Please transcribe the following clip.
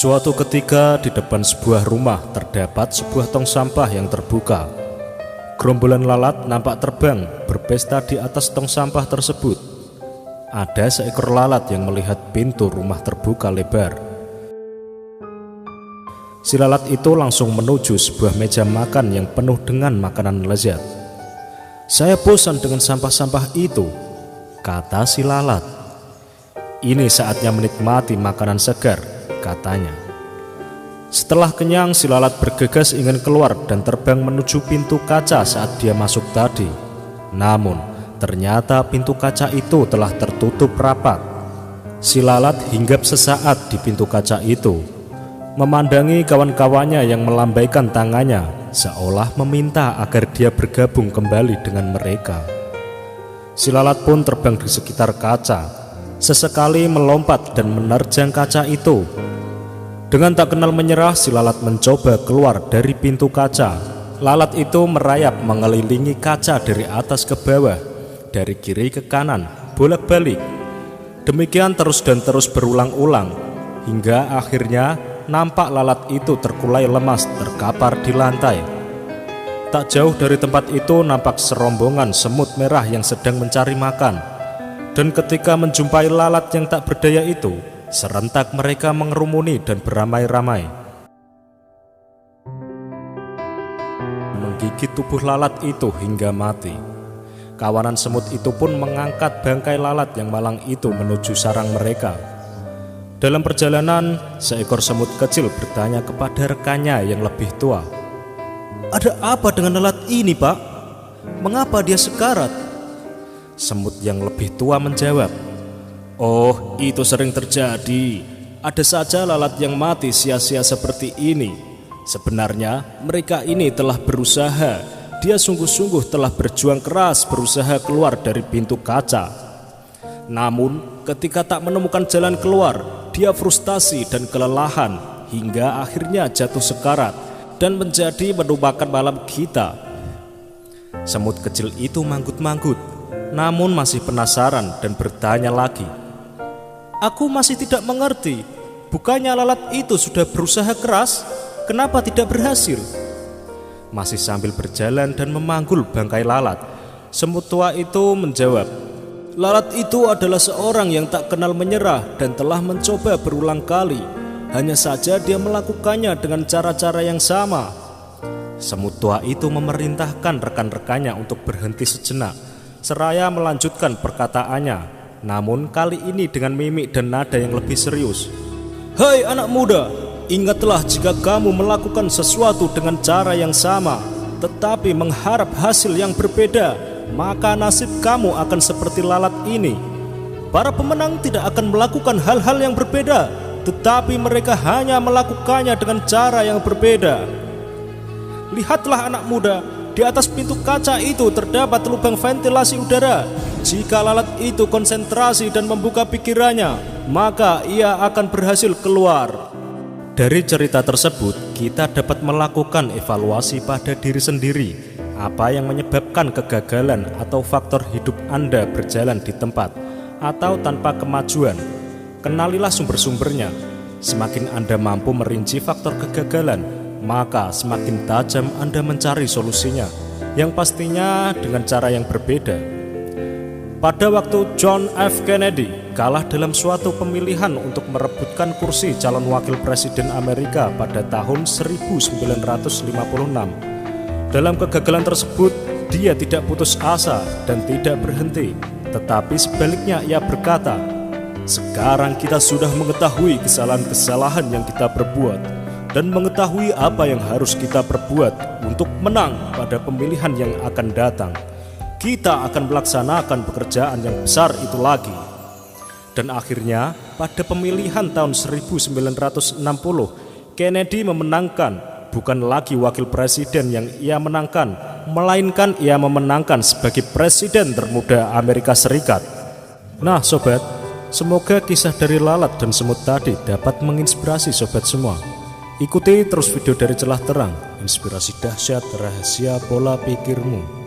Suatu ketika di depan sebuah rumah terdapat sebuah tong sampah yang terbuka. Gerombolan lalat nampak terbang berpesta di atas tong sampah tersebut. Ada seekor lalat yang melihat pintu rumah terbuka lebar. Si lalat itu langsung menuju sebuah meja makan yang penuh dengan makanan lezat. "Saya bosan dengan sampah-sampah itu," kata si lalat. "Ini saatnya menikmati makanan segar," katanya. Setelah kenyang, si lalat bergegas ingin keluar dan terbang menuju pintu kaca saat dia masuk tadi. Namun, ternyata pintu kaca itu telah tertutup rapat. Si lalat hinggap sesaat di pintu kaca itu, memandangi kawan-kawannya yang melambaikan tangannya, seolah meminta agar dia bergabung kembali dengan mereka. Si lalat pun terbang di sekitar kaca, sesekali melompat dan menerjang kaca itu. Dengan tak kenal menyerah, si lalat mencoba keluar dari pintu kaca. Lalat itu merayap mengelilingi kaca dari atas ke bawah, dari kiri ke kanan, bolak-balik. Demikian terus dan terus berulang-ulang, hingga akhirnya nampak lalat itu terkulai lemas terkapar di lantai. Tak jauh dari tempat itu nampak serombongan semut merah yang sedang mencari makan. Dan ketika menjumpai lalat yang tak berdaya itu, serentak mereka mengerumuni dan beramai-ramai, menggigit tubuh lalat itu hingga mati. Kawanan semut itu pun mengangkat bangkai lalat yang malang itu menuju sarang mereka. Dalam perjalanan, seekor semut kecil bertanya kepada rekannya yang lebih tua, "Ada apa dengan lalat ini, Pak? Mengapa dia sekarat?" Semut yang lebih tua menjawab, "Oh, itu sering terjadi. Ada saja lalat yang mati sia-sia seperti ini. Sebenarnya mereka ini telah berusaha. Dia sungguh-sungguh telah berjuang keras berusaha keluar dari pintu kaca. Namun ketika tak menemukan jalan keluar, dia frustasi dan kelelahan hingga akhirnya jatuh sekarat dan menjadi menumpahkan malam kita." Semut kecil itu manggut-manggut, namun masih penasaran dan bertanya lagi, "Aku masih tidak mengerti. Bukannya lalat itu sudah berusaha keras? Kenapa tidak berhasil?" Masih sambil berjalan dan memanggul bangkai lalat, semut tua itu menjawab, "Lalat itu adalah seorang yang tak kenal menyerah dan telah mencoba berulang kali. Hanya saja dia melakukannya dengan cara-cara yang sama." Semut tua itu memerintahkan rekan-rekannya untuk berhenti sejenak, seraya melanjutkan perkataannya, namun kali ini dengan mimik dan nada yang lebih serius. "Hai anak muda, ingatlah jika kamu melakukan sesuatu dengan cara yang sama, tetapi mengharap hasil yang berbeda, maka nasib kamu akan seperti lalat ini. Para pemenang tidak akan melakukan hal-hal yang berbeda, tetapi mereka hanya melakukannya dengan cara yang berbeda. Lihatlah anak muda, di atas pintu kaca itu terdapat lubang ventilasi udara. Jika lalat itu konsentrasi dan membuka pikirannya, maka ia akan berhasil keluar." Dari cerita tersebut, kita dapat melakukan evaluasi pada diri sendiri. Apa yang menyebabkan kegagalan atau faktor hidup Anda berjalan di tempat atau tanpa kemajuan? Kenalilah sumber-sumbernya. Semakin Anda mampu merinci faktor kegagalan, maka semakin tajam Anda mencari solusinya, yang pastinya dengan cara yang berbeda. Pada waktu John F. Kennedy kalah dalam suatu pemilihan untuk merebutkan kursi calon wakil presiden Amerika pada tahun 1956. Dalam kegagalan tersebut, dia tidak putus asa dan tidak berhenti, tetapi sebaliknya ia berkata, "Sekarang kita sudah mengetahui kesalahan-kesalahan yang kita perbuat dan mengetahui apa yang harus kita perbuat untuk menang pada pemilihan yang akan datang. Kita akan melaksanakan pekerjaan yang besar itu lagi." Dan akhirnya pada pemilihan tahun 1960, Kennedy memenangkan. Bukan lagi wakil presiden yang ia menangkan, melainkan ia memenangkan sebagai presiden termuda Amerika Serikat. Nah sobat, semoga kisah dari lalat dan semut tadi dapat menginspirasi sobat semua. Ikuti terus video dari Celah Terang, inspirasi dahsyat rahasia pola pikirmu.